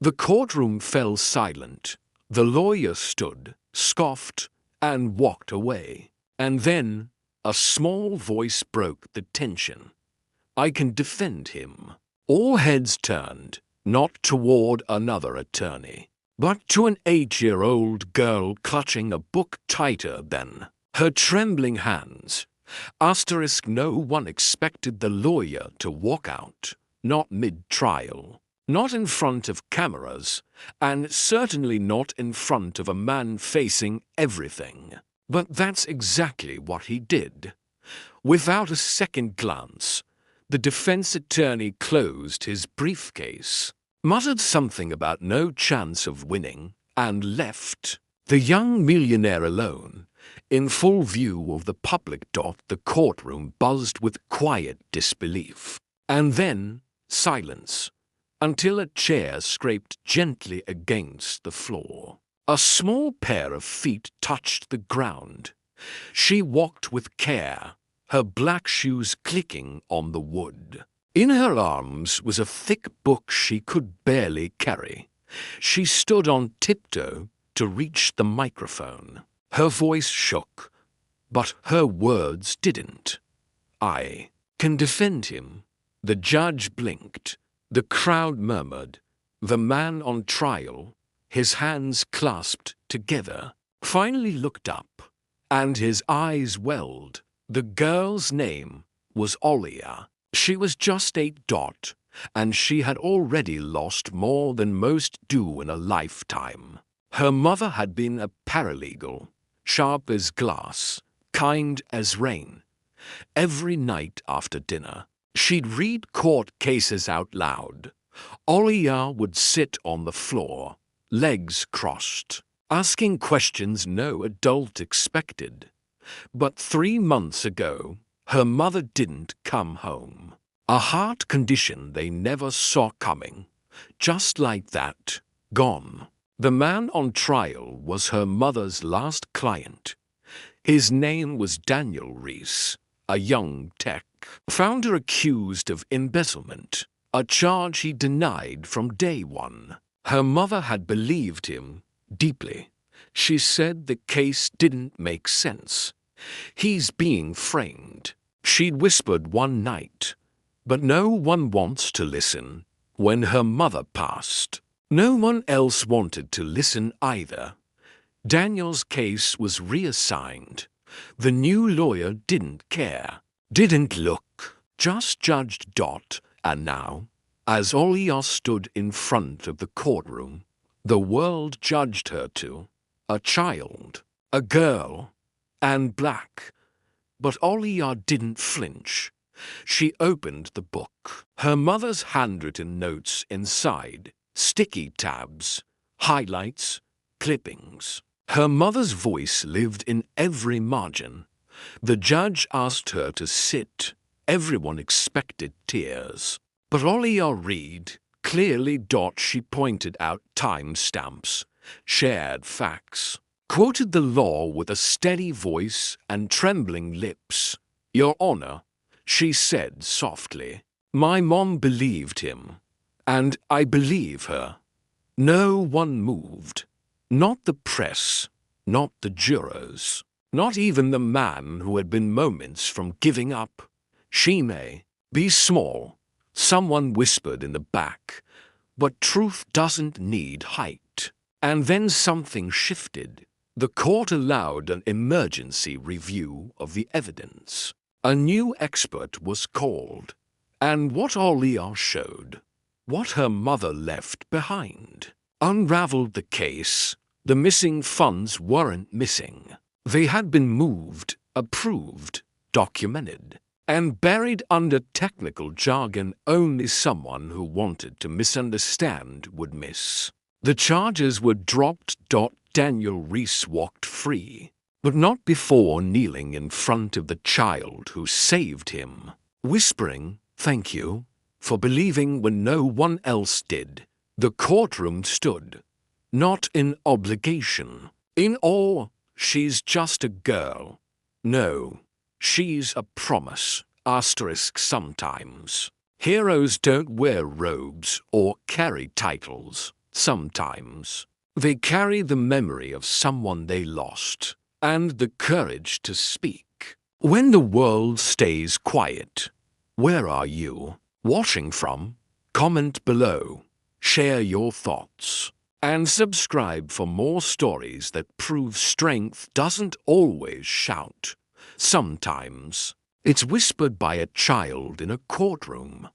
The courtroom fell silent. The lawyer stood, scoffed, and walked away. And then a small voice broke the tension. "I can defend him." All heads turned, not toward another attorney, but to an 8-year-old girl clutching a book tighter than her trembling hands. No one expected the lawyer to walk out, not mid-trial, not in front of cameras, and certainly not in front of a man facing everything. But that's exactly what he did. Without a second glance, the defense attorney closed his briefcase, muttered something about no chance of winning, and left. The young millionaire alone, in full view of the public. The courtroom buzzed with quiet disbelief. And then silence, until a chair scraped gently against the floor. A small pair of feet touched the ground. She walked with care, her black shoes clicking on the wood. In her arms was a thick book she could barely carry. She stood on tiptoe to reach the microphone. Her voice shook, but her words didn't. "I can defend him." The judge blinked. The crowd murmured. The man on trial, his hands clasped together, finally looked up, and his eyes welled. The girl's name was Olia. She was just 8, and she had already lost more than most do in a lifetime. Her mother had been a paralegal, sharp as glass, kind as rain. Every night after dinner, she'd read court cases out loud. Olia would sit on the floor, legs crossed, asking questions no adult expected. But 3 months ago, her mother didn't come home. A heart condition they never saw coming. Just like that, gone. The man on trial was her mother's last client. His name was Daniel Reese, a young tech founder accused of embezzlement, a charge he denied from day one. Her mother had believed him deeply. She said the case didn't make sense. "He's being framed," she'd whispered one night. But no one wants to listen. When her mother passed, no one else wanted to listen either. Daniel's case was reassigned. The new lawyer didn't care, didn't look, just judged. And now, as Olia stood in front of the courtroom, the world judged her too. A child, a girl, and black. But Olia didn't flinch. She opened the book. Her mother's handwritten notes inside, sticky tabs, highlights, clippings. Her mother's voice lived in every margin. The judge asked her to sit. Everyone expected tears. But Olia read clearly. She pointed out timestamps, shared facts, quoted the law with a steady voice and trembling lips. "Your Honor," she said softly, "my mom believed him, and I believe her." No one moved. Not the press, not the jurors, not even the man who had been moments from giving up. "She may be small," someone whispered in the back, "but truth doesn't need height." And then something shifted. The court allowed an emergency review of the evidence. A new expert was called, and what Olia showed, what her mother left behind, unraveled the case. The missing funds weren't missing. They had been moved, approved, documented, and buried under technical jargon only someone who wanted to misunderstand would miss. The charges were dropped. Daniel Reese walked free, but not before kneeling in front of the child who saved him, whispering, "Thank you for believing when no one else did." The courtroom stood, not in obligation, in awe. "She's just a girl." No, she's a promise. Sometimes. Heroes don't wear robes or carry titles. Sometimes they carry the memory of someone they lost and the courage to speak. When the world stays quiet, where are you watching from? Comment below, share your thoughts, and subscribe for more stories that prove strength doesn't always shout. Sometimes it's whispered by a child in a courtroom.